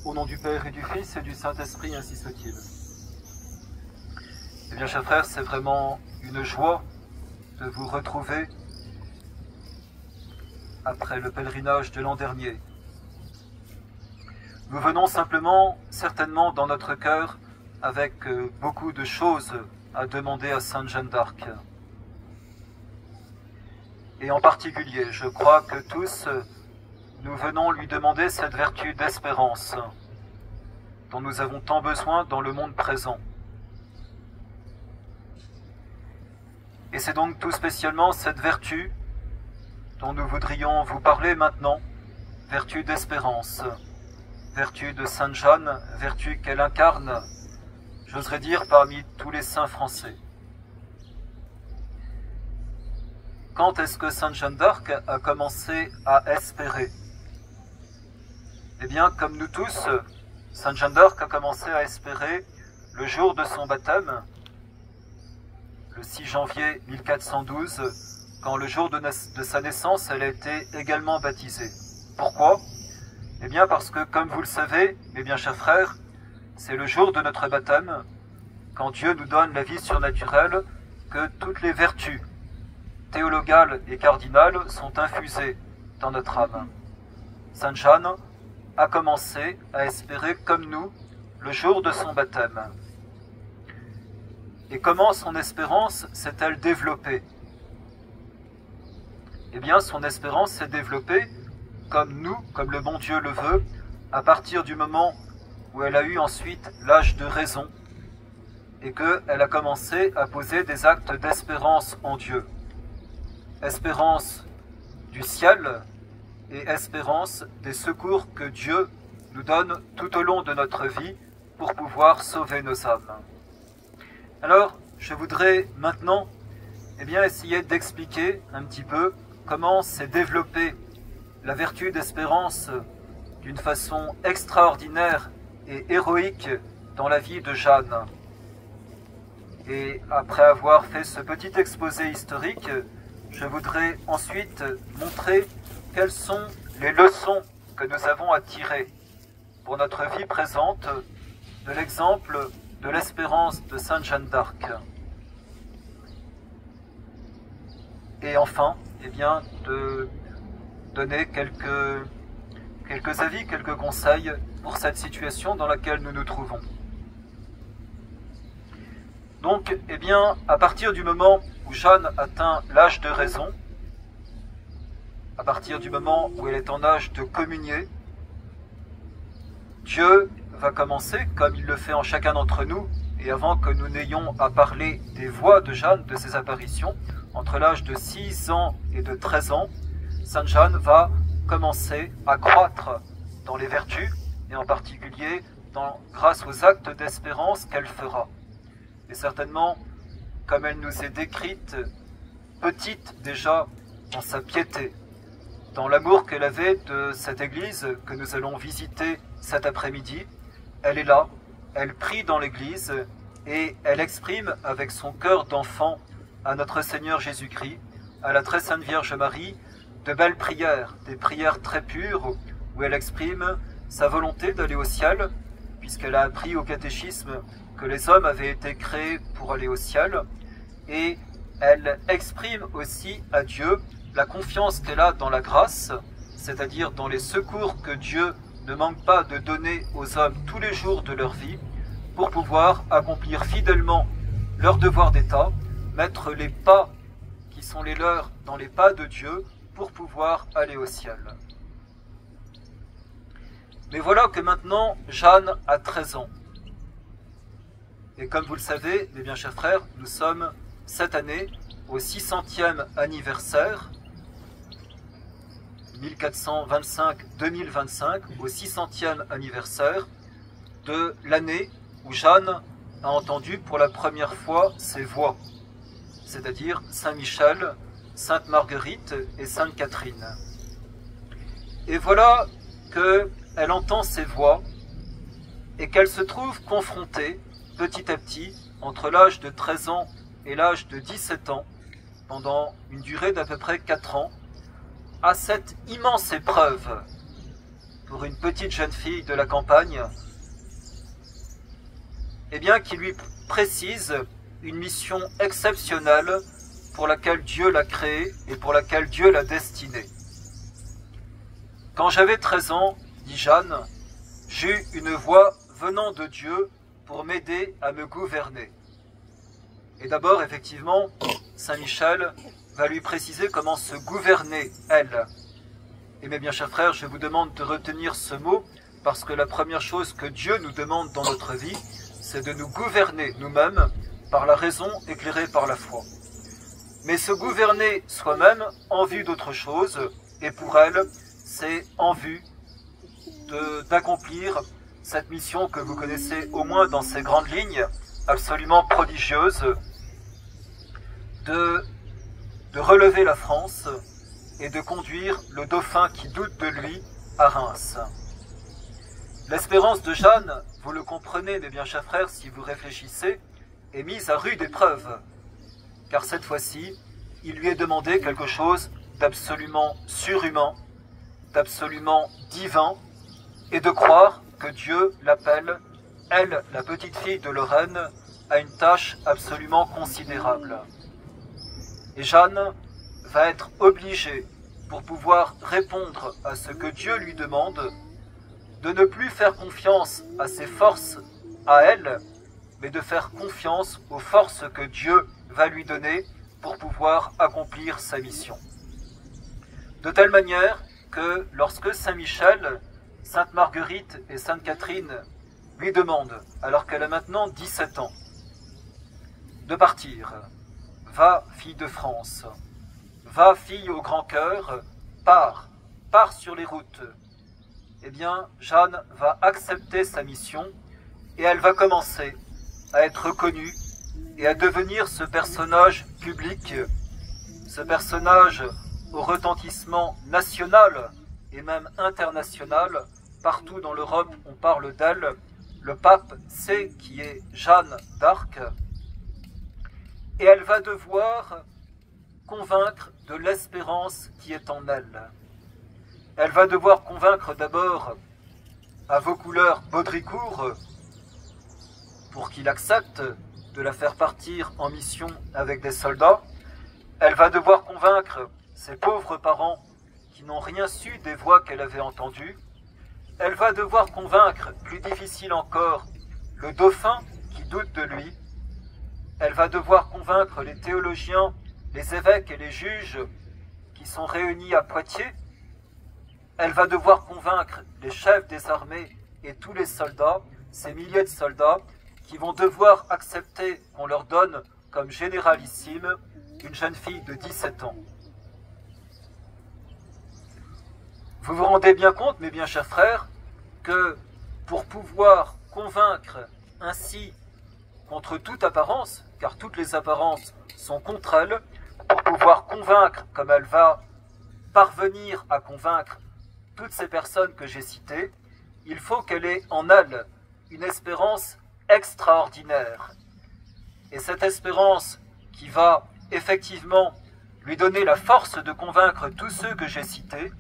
Au nom du Père et du Fils et du Saint-Esprit, ainsi soit-il. Eh bien, chers frères, c'est vraiment une joie de vous retrouver après le pèlerinage de l'an dernier. Nous venons simplement, certainement dans notre cœur, avec beaucoup de choses à demander à Sainte Jeanne d'Arc. Et en particulier, je crois que tous, nous venons lui demander cette vertu d'espérance dont nous avons tant besoin dans le monde présent. Et c'est donc tout spécialement cette vertu dont nous voudrions vous parler maintenant, vertu d'espérance, vertu de Sainte Jeanne, vertu qu'elle incarne, j'oserais dire, parmi tous les saints français. Quand est-ce que Sainte Jeanne d'Arc a commencé à espérer? Eh bien, comme nous tous, Sainte Jeanne d'Arc a commencé à espérer le jour de son baptême, le 6 janvier 1412, quand le jour de sa naissance, elle a été également baptisée. Pourquoi? Eh bien, parce que, comme vous le savez, mes bien chers frères, c'est le jour de notre baptême, quand Dieu nous donne la vie surnaturelle, que toutes les vertus théologales et cardinales sont infusées dans notre âme. Sainte Jeanne a commencé à espérer comme nous le jour de son baptême. Et comment son espérance s'est-elle développée? Eh bien, son espérance s'est développée comme nous, comme le bon Dieu le veut, à partir du moment où elle a eu ensuite l'âge de raison et qu'elle a commencé à poser des actes d'espérance en Dieu. Espérance du ciel et espérance des secours que Dieu nous donne tout au long de notre vie pour pouvoir sauver nos âmes. Alors, je voudrais maintenant essayer d'expliquer un petit peu comment s'est développée la vertu d'espérance d'une façon extraordinaire et héroïque dans la vie de Jeanne. Et après avoir fait ce petit exposé historique, je voudrais ensuite montrer quelles sont les leçons que nous avons à tirer pour notre vie présente de l'exemple de l'espérance de Sainte Jeanne d'Arc. Et enfin, de donner quelques avis, quelques conseils pour cette situation dans laquelle nous nous trouvons. Donc, à partir du moment où Jeanne atteint l'âge de raison, à partir du moment où elle est en âge de communier, Dieu va commencer, comme il le fait en chacun d'entre nous, et avant que nous n'ayons à parler des voix de Jeanne, de ses apparitions, entre l'âge de 6 ans et de 13 ans, Sainte Jeanne va commencer à croître dans les vertus, et en particulier grâce aux actes d'espérance qu'elle fera. Et certainement, comme elle nous est décrite, petite déjà dans sa piété, dans l'amour qu'elle avait de cette église que nous allons visiter cet après-midi, elle est là, elle prie dans l'église et elle exprime avec son cœur d'enfant à notre Seigneur Jésus-Christ, à la très sainte Vierge Marie, de belles prières, des prières très pures où elle exprime sa volonté d'aller au ciel, puisqu'elle a appris au catéchisme que les hommes avaient été créés pour aller au ciel, et elle exprime aussi à Dieu la confiance qu'elle a dans la grâce, c'est-à-dire dans les secours que Dieu ne manque pas de donner aux hommes tous les jours de leur vie, pour pouvoir accomplir fidèlement leur devoir d'État, mettre les pas qui sont les leurs dans les pas de Dieu, pour pouvoir aller au ciel. Mais voilà que maintenant, Jeanne a 13 ans. Et comme vous le savez, mes bien chers frères, nous sommes cette année au 600e anniversaire, 1425-2025, au 600e anniversaire de l'année où Jeanne a entendu pour la première fois ces voix, c'est-à-dire Saint Michel, Sainte Marguerite et Sainte Catherine. Et voilà qu'elle entend ces voix et qu'elle se trouve confrontée petit à petit, entre l'âge de 13 ans et l'âge de 17 ans, pendant une durée d'à peu près 4 ans, à cette immense épreuve pour une petite jeune fille de la campagne, eh bien, qui lui précise une mission exceptionnelle pour laquelle Dieu l'a créée et pour laquelle Dieu l'a destinée. Quand j'avais 13 ans, dit Jeanne, j'eus une voix venant de Dieu pour m'aider à me gouverner. Et d'abord, effectivement, Saint Michel va lui préciser comment se gouverner, elle. Et mes bien chers frères, je vous demande de retenir ce mot, parce que la première chose que Dieu nous demande dans notre vie, c'est de nous gouverner nous-mêmes par la raison éclairée par la foi. Mais se gouverner soi-même en vue d'autre chose, et pour elle, c'est en vue d'accomplir cette mission que vous connaissez au moins dans ces grandes lignes, absolument prodigieuses, de relever la France et de conduire le dauphin qui doute de lui à Reims. L'espérance de Jeanne, vous le comprenez mes bien chers frères si vous réfléchissez, est mise à rude épreuve, car cette fois-ci, il lui est demandé quelque chose d'absolument surhumain, d'absolument divin, et de croire que Dieu l'appelle, elle, la petite fille de Lorraine, à une tâche absolument considérable. Et Jeanne va être obligée, pour pouvoir répondre à ce que Dieu lui demande, de ne plus faire confiance à ses forces à elle, mais de faire confiance aux forces que Dieu va lui donner pour pouvoir accomplir sa mission. De telle manière que lorsque Saint Michel, Sainte Marguerite et Sainte Catherine lui demandent, alors qu'elle a maintenant 17 ans, de partir, va, fille de France, va, fille au grand cœur, pars sur les routes. Eh bien, Jeanne va accepter sa mission et elle va commencer à être reconnue et à devenir ce personnage public, ce personnage au retentissement national et même international. Partout dans l'Europe, on parle d'elle. Le pape sait qui est Jeanne d'Arc. Et elle va devoir convaincre de l'espérance qui est en elle. Elle va devoir convaincre d'abord à Vaucouleurs Baudricourt pour qu'il accepte de la faire partir en mission avec des soldats. Elle va devoir convaincre ses pauvres parents qui n'ont rien su des voix qu'elle avait entendues. Elle va devoir convaincre, plus difficile encore, le dauphin qui doute de lui. Elle va devoir convaincre les théologiens, les évêques et les juges qui sont réunis à Poitiers. Elle va devoir convaincre les chefs des armées et tous les soldats, ces milliers de soldats, qui vont devoir accepter qu'on leur donne comme généralissime une jeune fille de 17 ans. Vous vous rendez bien compte, mes bien chers frères, que pour pouvoir convaincre ainsi contre toute apparence, car toutes les apparences sont contre elle, pour pouvoir convaincre comme elle va parvenir à convaincre toutes ces personnes que j'ai citées, il faut qu'elle ait en elle une espérance extraordinaire. Et cette espérance qui va effectivement lui donner la force de convaincre tous ceux que j'ai cités,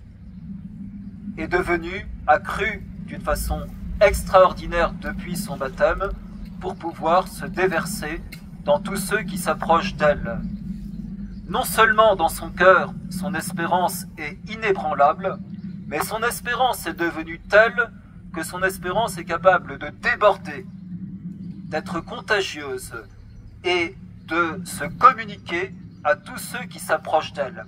est devenue, accrue d'une façon extraordinaire depuis son baptême, pour pouvoir se déverser dans tous ceux qui s'approchent d'elle. Non seulement dans son cœur, son espérance est inébranlable, mais son espérance est devenue telle que son espérance est capable de déborder, d'être contagieuse et de se communiquer à tous ceux qui s'approchent d'elle.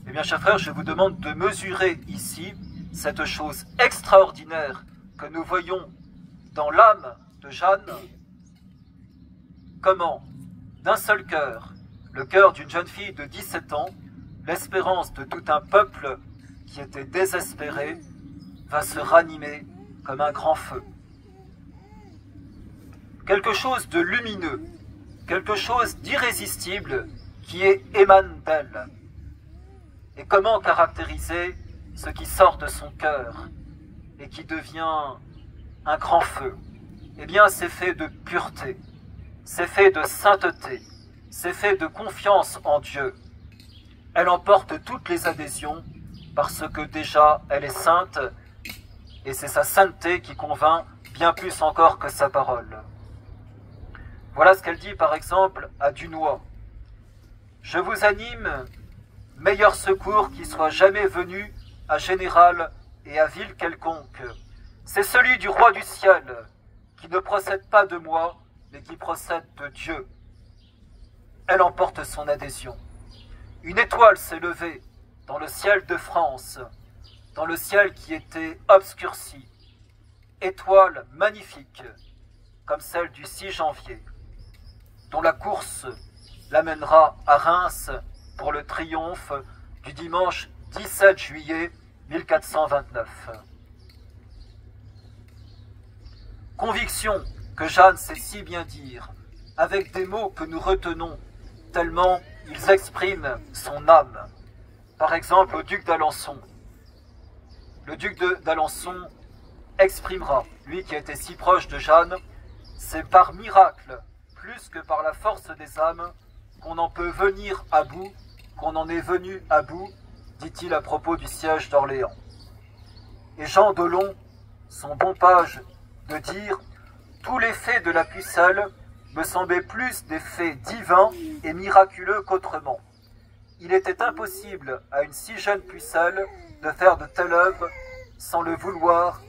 Eh bien, chers frères, je vous demande de mesurer ici cette chose extraordinaire que nous voyons dans l'âme de Jeanne. Comment, d'un seul cœur, le cœur d'une jeune fille de 17 ans, l'espérance de tout un peuple qui était désespéré, va se ranimer comme un grand feu. Quelque chose de lumineux, quelque chose d'irrésistible qui émane d'elle. Et comment caractériser ce qui sort de son cœur et qui devient un grand feu? Eh bien, c'est fait de pureté, c'est fait de sainteté, c'est fait de confiance en Dieu. Elle emporte toutes les adhésions parce que déjà elle est sainte et c'est sa sainteté qui convainc bien plus encore que sa parole. Voilà ce qu'elle dit par exemple à Dunois. « Je vous anime, meilleur secours qui soit jamais venu à général et à ville quelconque. C'est celui du roi du ciel, qui ne procède pas de moi, mais qui procède de Dieu. » Elle emporte son adhésion. Une étoile s'est levée dans le ciel de France, dans le ciel qui était obscurci. Étoile magnifique, comme celle du 6 janvier, dont la course l'amènera à Reims pour le triomphe du dimanche 17 juillet 1429. Conviction que Jeanne sait si bien dire, avec des mots que nous retenons, tellement ils expriment son âme. Par exemple, au duc d'Alençon. Le duc d'Alençon exprimera, lui qui était si proche de Jeanne, c'est par miracle, plus que par la force des âmes, qu'on en peut venir à bout, qu'on en est venu à bout, dit-il à propos du siège d'Orléans. Et Jean Dolon, son bon page de dire « Tous les faits de la pucelle me semblaient plus des faits divins et miraculeux qu'autrement. Il était impossible à une si jeune pucelle de faire de telles œuvres sans le vouloir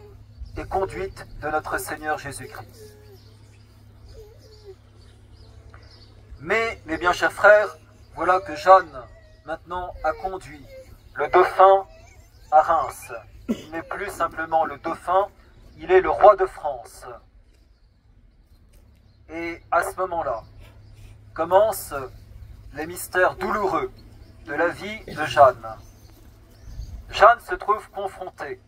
et conduite de notre Seigneur Jésus-Christ. » Mais, mes bien chers frères, voilà que Jeanne, maintenant, a conduit le dauphin à Reims. Il n'est plus simplement le dauphin, il est le roi de France. Et à ce moment-là, commencent les mystères douloureux de la vie de Jeanne. Jeanne se trouve confrontée,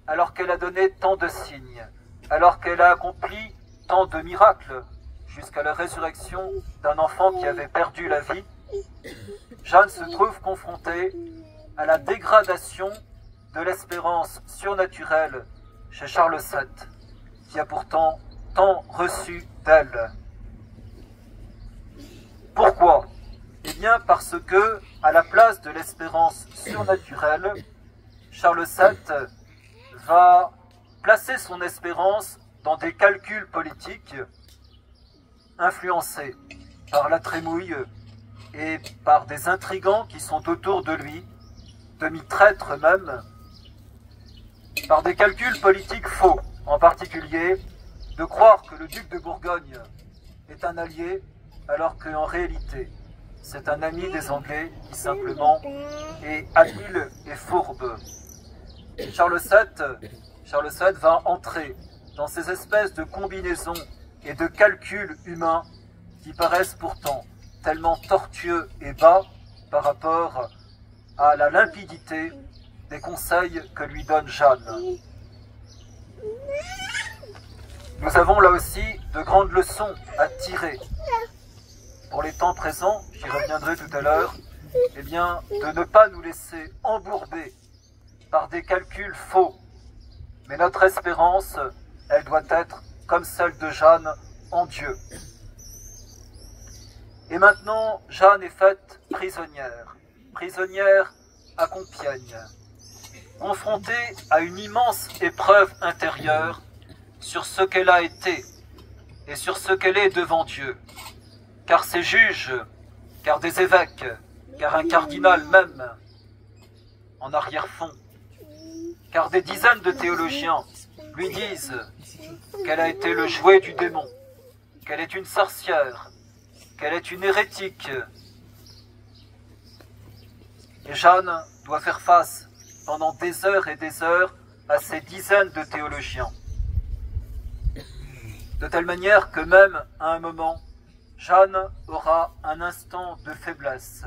alors qu'elle a donné tant de signes, alors qu'elle a accompli tant de miracles, jusqu'à la résurrection d'un enfant qui avait perdu la vie, Jeanne se trouve confrontée à la dégradation de l'espérance surnaturelle chez Charles VII, qui a pourtant tant reçu d'elle. Pourquoi? Eh bien parce que, à la place de l'espérance surnaturelle, Charles VII va placer son espérance dans des calculs politiques influencés par la trémouille et par des intrigants qui sont autour de lui, demi-traîtres même, par des calculs politiques faux, en particulier de croire que le duc de Bourgogne est un allié, alors qu'en réalité, c'est un ami des Anglais qui simplement est habile et fourbe. Charles VII va entrer dans ces espèces de combinaisons et de calculs humains qui paraissent pourtant tellement tortueux et bas par rapport à la limpidité des conseils que lui donne Jeanne. Nous avons là aussi de grandes leçons à tirer. Pour les temps présents, j'y reviendrai tout à l'heure, eh bien, de ne pas nous laisser embourber par des calculs faux. Mais notre espérance, elle doit être comme celle de Jeanne en Dieu. Et maintenant, Jeanne est faite prisonnière, prisonnière à Compiègne, confrontée à une immense épreuve intérieure sur ce qu'elle a été et sur ce qu'elle est devant Dieu. Car ses juges, car des évêques, car un cardinal même, en arrière-fond, car des dizaines de théologiens lui disent qu'elle a été le jouet du démon, qu'elle est une sorcière, qu'elle est une hérétique. Et Jeanne doit faire face pendant des heures et des heures à ces dizaines de théologiens. De telle manière que même à un moment, Jeanne aura un instant de faiblesse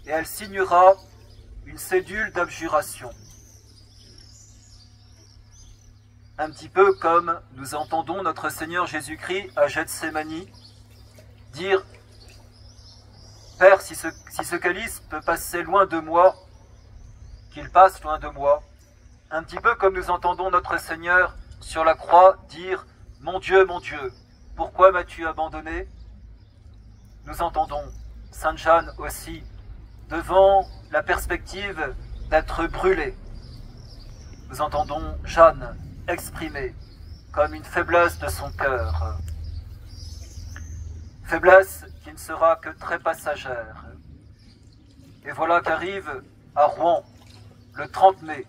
et elle signera une cédule d'abjuration. Un petit peu comme nous entendons notre Seigneur Jésus-Christ à Gethsémani dire « Père, si ce calice peut passer loin de moi, qu'il passe loin de moi. » Un petit peu comme nous entendons notre Seigneur sur la croix dire « Mon Dieu, pourquoi m'as-tu abandonné ?» Nous entendons Sainte Jeanne aussi devant la perspective d'être brûlée. nous entendons Jeanne exprimer comme une faiblesse de son cœur. Faiblesse qui ne sera que très passagère. Et voilà qu'arrive à Rouen, le 30 mai.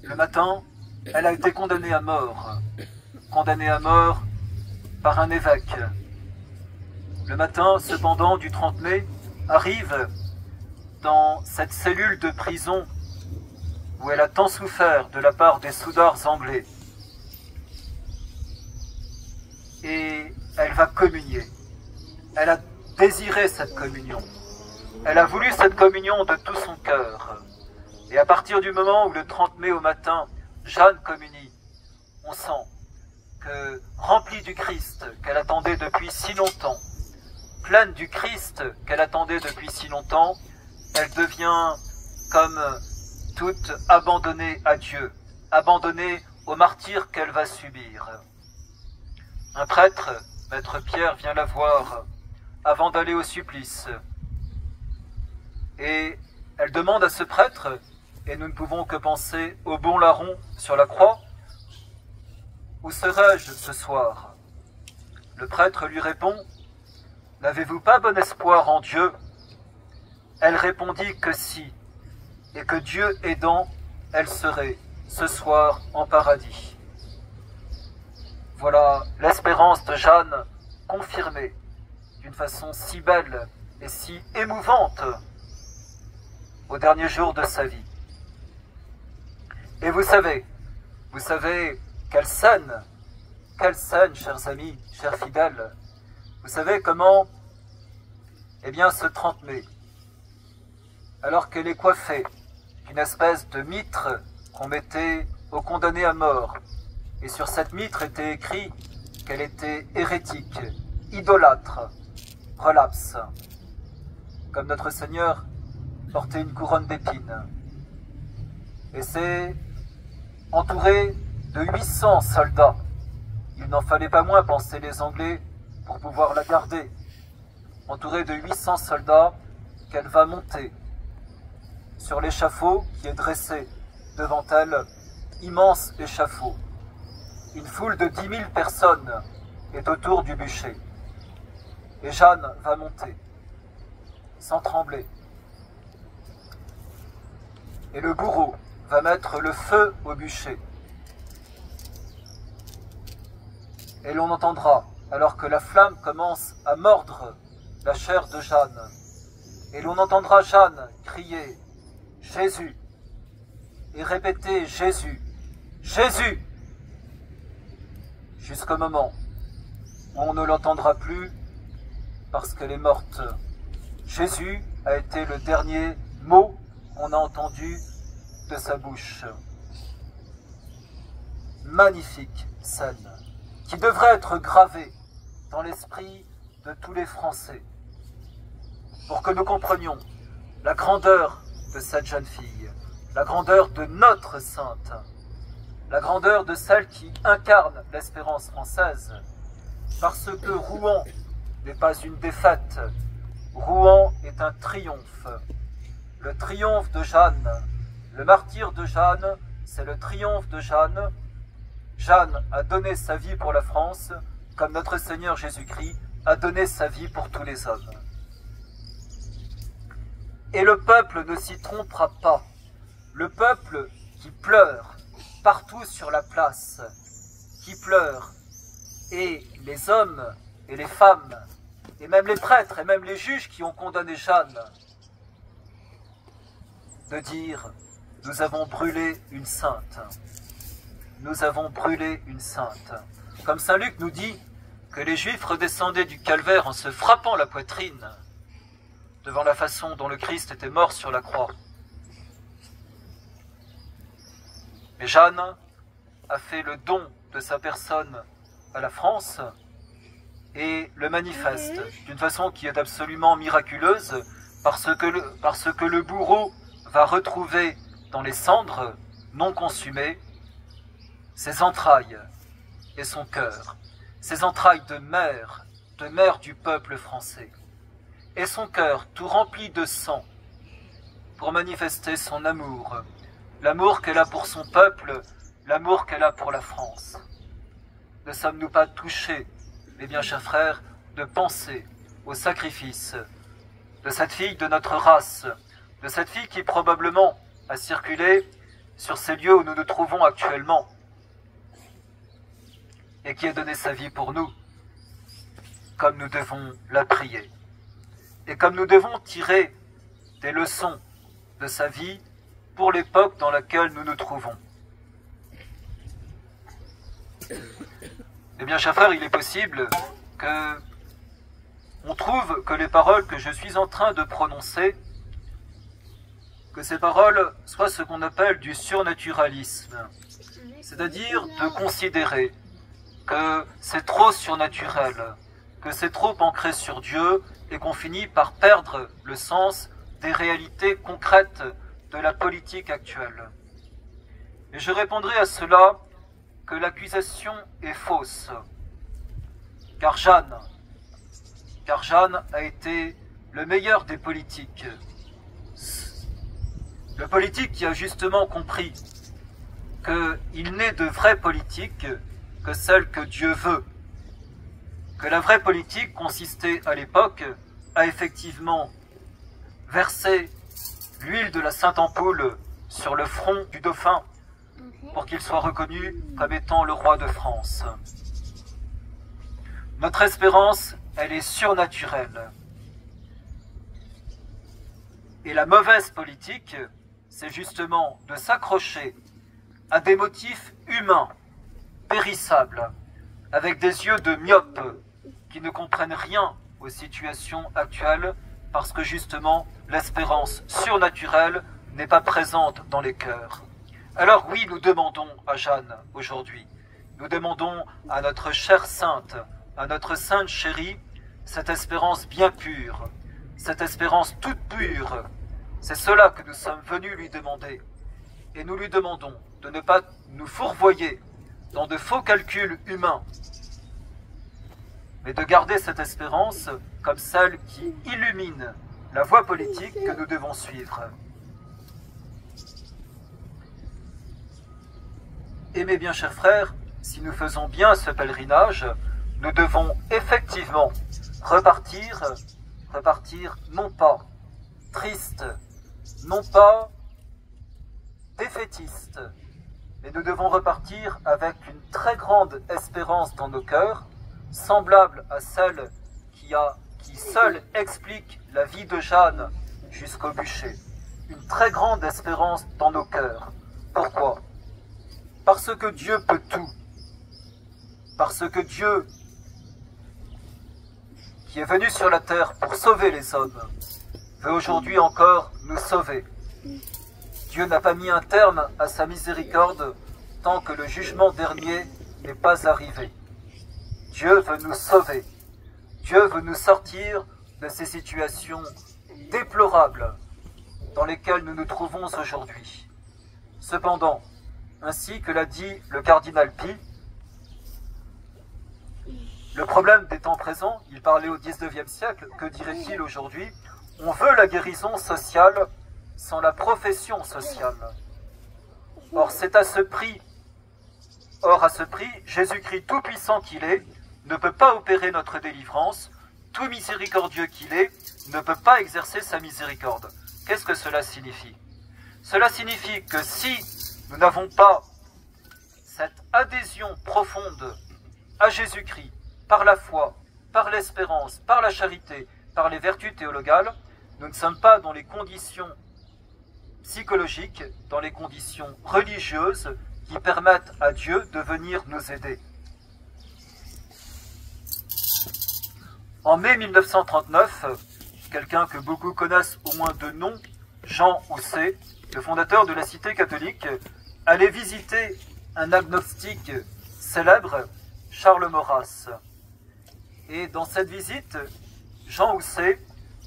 Le matin, elle a été condamnée à mort par un évêque. Le matin, cependant, du 30 mai, arrive dans cette cellule de prison où elle a tant souffert de la part des soudards anglais. Et elle va communier. Elle a désiré cette communion. Elle a voulu cette communion de tout son cœur. Et à partir du moment où le 30 mai au matin, Jeanne communie, on sent que, remplie du Christ qu'elle attendait depuis si longtemps, pleine du Christ qu'elle attendait depuis si longtemps, elle devient comme toute abandonnée à Dieu, abandonnée au martyre qu'elle va subir. Un prêtre, Maître Pierre, vient la voir avant d'aller au supplice. Et elle demande à ce prêtre, et nous ne pouvons que penser au bon larron sur la croix, « Où serais-je ce soir ?» Le prêtre lui répond, « N'avez-vous pas bon espoir en Dieu ?» Elle répondit que si, et que Dieu aidant, elle serait ce soir en paradis. Voilà l'espérance de Jeanne confirmée d'une façon si belle et si émouvante au dernier jour de sa vie. Et vous savez quelle scène, chers amis, chers fidèles, vous savez comment, eh bien, ce 30 mai, alors qu'elle est coiffée d'une espèce de mitre qu'on mettait aux condamnés à mort, et sur cette mitre était écrit qu'elle était hérétique, idolâtre, relapse, comme notre Seigneur portait une couronne d'épines. Et c'est entouré de 800 soldats. Il n'en fallait pas moins, pensaient les Anglais, pour pouvoir la garder. Entourée de 800 soldats, qu'elle va monter sur l'échafaud qui est dressé devant elle, immense échafaud. Une foule de 10 000 personnes est autour du bûcher. Et Jeanne va monter, sans trembler. Et le bourreau va mettre le feu au bûcher. Et l'on entendra, alors que la flamme commence à mordre la chair de Jeanne, et l'on entendra Jeanne crier « Jésus !» et répéter « Jésus ! Jésus !» jusqu'au moment où on ne l'entendra plus parce qu'elle est morte. Jésus a été le dernier mot qu'on a entendu de sa bouche. Magnifique scène qui devrait être gravée dans l'esprit de tous les Français pour que nous comprenions la grandeur de cette jeune fille, la grandeur de notre sainte, la grandeur de celle qui incarne l'espérance française, parce que Rouen n'est pas une défaite, Rouen est un triomphe. Le triomphe de Jeanne, le martyre de Jeanne, c'est le triomphe de Jeanne. Jeanne a donné sa vie pour la France, comme notre Seigneur Jésus-Christ a donné sa vie pour tous les hommes. Et le peuple ne s'y trompera pas. Le peuple qui pleure partout sur la place, qui pleure, et les hommes et les femmes, et même les prêtres et même les juges qui ont condamné Jeanne, de dire « Nous avons brûlé une sainte. Nous avons brûlé une sainte. » Comme saint Luc nous dit que les Juifs redescendaient du calvaire en se frappant la poitrine devant la façon dont le Christ était mort sur la croix. Mais Jeanne a fait le don de sa personne à la France et le manifeste d'une façon qui est absolument miraculeuse parce que le bourreau va retrouver dans les cendres non consumées ses entrailles et son cœur, ses entrailles de mère du peuple français, et son cœur tout rempli de sang, pour manifester son amour, l'amour qu'elle a pour son peuple, l'amour qu'elle a pour la France. Ne sommes-nous pas touchés, mes bien chers frères, de penser au sacrifice de cette fille de notre race, de cette fille qui probablement a circulé sur ces lieux où nous nous trouvons actuellement et qui a donné sa vie pour nous, comme nous devons la prier et comme nous devons tirer des leçons de sa vie pour l'époque dans laquelle nous nous trouvons. Eh bien, chers frères, il est possible que on trouve que les paroles que je suis en train de prononcer, que ces paroles soient ce qu'on appelle du surnaturalisme, c'est-à-dire de considérer que c'est trop surnaturel, que c'est trop ancré sur Dieu et qu'on finit par perdre le sens des réalités concrètes de la politique actuelle. Et je répondrai à cela que l'accusation est fausse, car Jeanne a été le meilleur des politiques. Le politique qui a justement compris qu'il n'est de vraie politique que celle que Dieu veut. Que la vraie politique consistait à l'époque à effectivement verser l'huile de la Sainte Ampoule sur le front du dauphin pour qu'il soit reconnu comme étant le roi de France. Notre espérance, elle est surnaturelle. Et la mauvaise politique, c'est justement de s'accrocher à des motifs humains, périssables, avec des yeux de myopes qui ne comprennent rien aux situations actuelles parce que justement l'espérance surnaturelle n'est pas présente dans les cœurs. Alors oui, nous demandons à Jeanne aujourd'hui, nous demandons à notre chère sainte, à notre sainte chérie, cette espérance bien pure, cette espérance toute pure. C'est cela que nous sommes venus lui demander. Et nous lui demandons de ne pas nous fourvoyer dans de faux calculs humains, mais de garder cette espérance comme celle qui illumine la voie politique que nous devons suivre. Et mes bien chers frères, si nous faisons bien ce pèlerinage, nous devons effectivement repartir non pas triste, non pas défaitiste, mais nous devons repartir avec une très grande espérance dans nos cœurs, semblable à celle qui seule explique la vie de Jeanne jusqu'au bûcher. Une très grande espérance dans nos cœurs. Pourquoi? Parce que Dieu peut tout. Parce que Dieu, qui est venu sur la terre pour sauver les hommes, veut aujourd'hui encore nous sauver. Dieu n'a pas mis un terme à sa miséricorde tant que le jugement dernier n'est pas arrivé. Dieu veut nous sauver. Dieu veut nous sortir de ces situations déplorables dans lesquelles nous nous trouvons aujourd'hui. Cependant, ainsi que l'a dit le cardinal Pi, le problème des temps présents, il parlait au XIXe siècle, que dirait-il aujourd'hui? On veut la guérison sociale sans la profession sociale. Or, c'est à ce prix. Or, à ce prix, Jésus-Christ tout-puissant qu'il est, ne peut pas opérer notre délivrance, tout miséricordieux qu'il est, ne peut pas exercer sa miséricorde. Qu'est-ce que cela signifie? Cela signifie que si nous n'avons pas cette adhésion profonde à Jésus-Christ, par la foi, par l'espérance, par la charité, par les vertus théologales, nous ne sommes pas dans les conditions psychologiques, dans les conditions religieuses qui permettent à Dieu de venir nous aider. En mai 1939, quelqu'un que beaucoup connaissent au moins de nom, Jean Housset, le fondateur de la Cité catholique, allait visiter un agnostique célèbre, Charles Maurras. Et dans cette visite, Jean Housset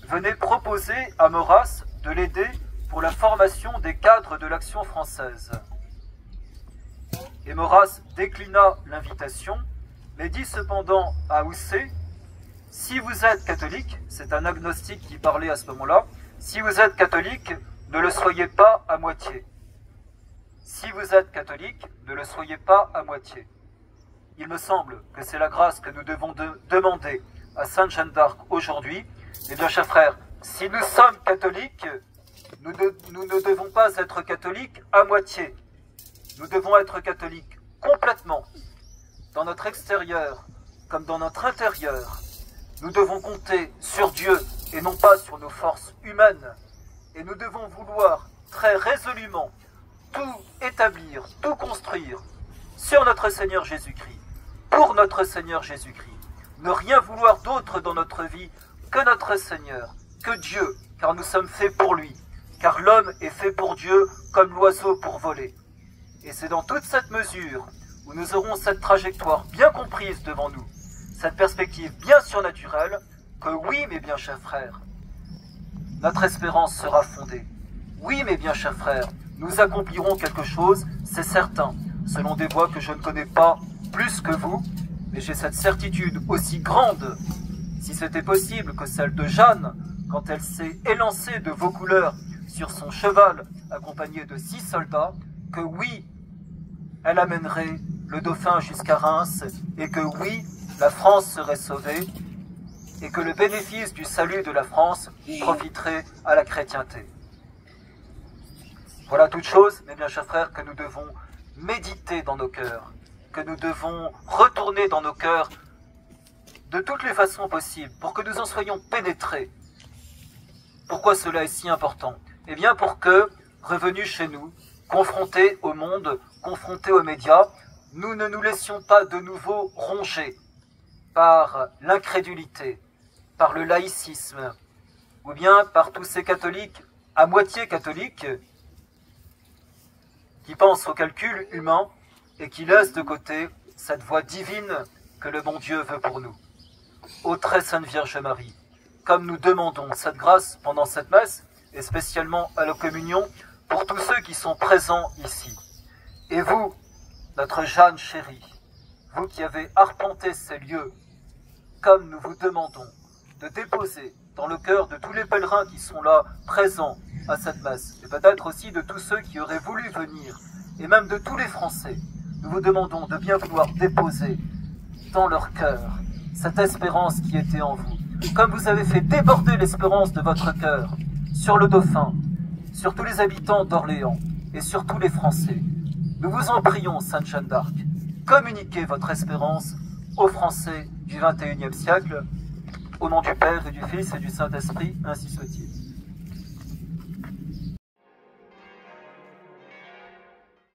venait proposer à Maurras de l'aider pour la formation des cadres de l'Action française. Et Maurras déclina l'invitation, mais dit cependant à Housset: si vous êtes catholique, c'est un agnostique qui parlait à ce moment-là, si vous êtes catholique, ne le soyez pas à moitié. Si vous êtes catholique, ne le soyez pas à moitié. Il me semble que c'est la grâce que nous devons demander à Sainte Jeanne d'Arc aujourd'hui. Eh bien, chers frères, si nous sommes catholiques, nous ne devons pas être catholiques à moitié. Nous devons être catholiques complètement, dans notre extérieur comme dans notre intérieur. Nous devons compter sur Dieu et non pas sur nos forces humaines. Et nous devons vouloir très résolument tout établir, tout construire sur notre Seigneur Jésus-Christ, pour notre Seigneur Jésus-Christ. Ne rien vouloir d'autre dans notre vie que notre Seigneur, que Dieu, car nous sommes faits pour lui, car l'homme est fait pour Dieu comme l'oiseau pour voler. Et c'est dans toute cette mesure où nous aurons cette trajectoire bien comprise devant nous, cette perspective bien surnaturelle, que oui, mes bien chers frères, notre espérance sera fondée. Oui, mes bien chers frères, nous accomplirons quelque chose, c'est certain, selon des voies que je ne connais pas plus que vous, mais j'ai cette certitude aussi grande, si c'était possible, que celle de Jeanne, quand elle s'est élancée de vos couleurs sur son cheval, accompagnée de 6 soldats, que oui, elle amènerait le dauphin jusqu'à Reims, et que oui, la France serait sauvée, et que le bénéfice du salut de la France profiterait à la chrétienté. Voilà toute chose, mes bien chers frères, que nous devons méditer dans nos cœurs, que nous devons retourner dans nos cœurs de toutes les façons possibles, pour que nous en soyons pénétrés. Pourquoi cela est si important? Eh bien pour que, revenus chez nous, confrontés au monde, confrontés aux médias, nous ne nous laissions pas de nouveau ronger par l'incrédulité, par le laïcisme, ou bien par tous ces catholiques, à moitié catholiques, qui pensent au calcul humain et qui laissent de côté cette voie divine que le bon Dieu veut pour nous. Ô très sainte Vierge Marie, comme nous demandons cette grâce pendant cette messe, et spécialement à la communion, pour tous ceux qui sont présents ici. Et vous, notre Jeanne chérie, vous qui avez arpenté ces lieux, comme nous vous demandons de déposer dans le cœur de tous les pèlerins qui sont là, présents à cette messe, et peut-être aussi de tous ceux qui auraient voulu venir, et même de tous les Français, nous vous demandons de bien vouloir déposer dans leur cœur cette espérance qui était en vous. Comme vous avez fait déborder l'espérance de votre cœur sur le Dauphin, sur tous les habitants d'Orléans et sur tous les Français, nous vous en prions, Sainte Jeanne d'Arc, communiquez votre espérance aux Français du XXIe siècle, au nom du Père et du Fils et du Saint-Esprit, ainsi soit-il.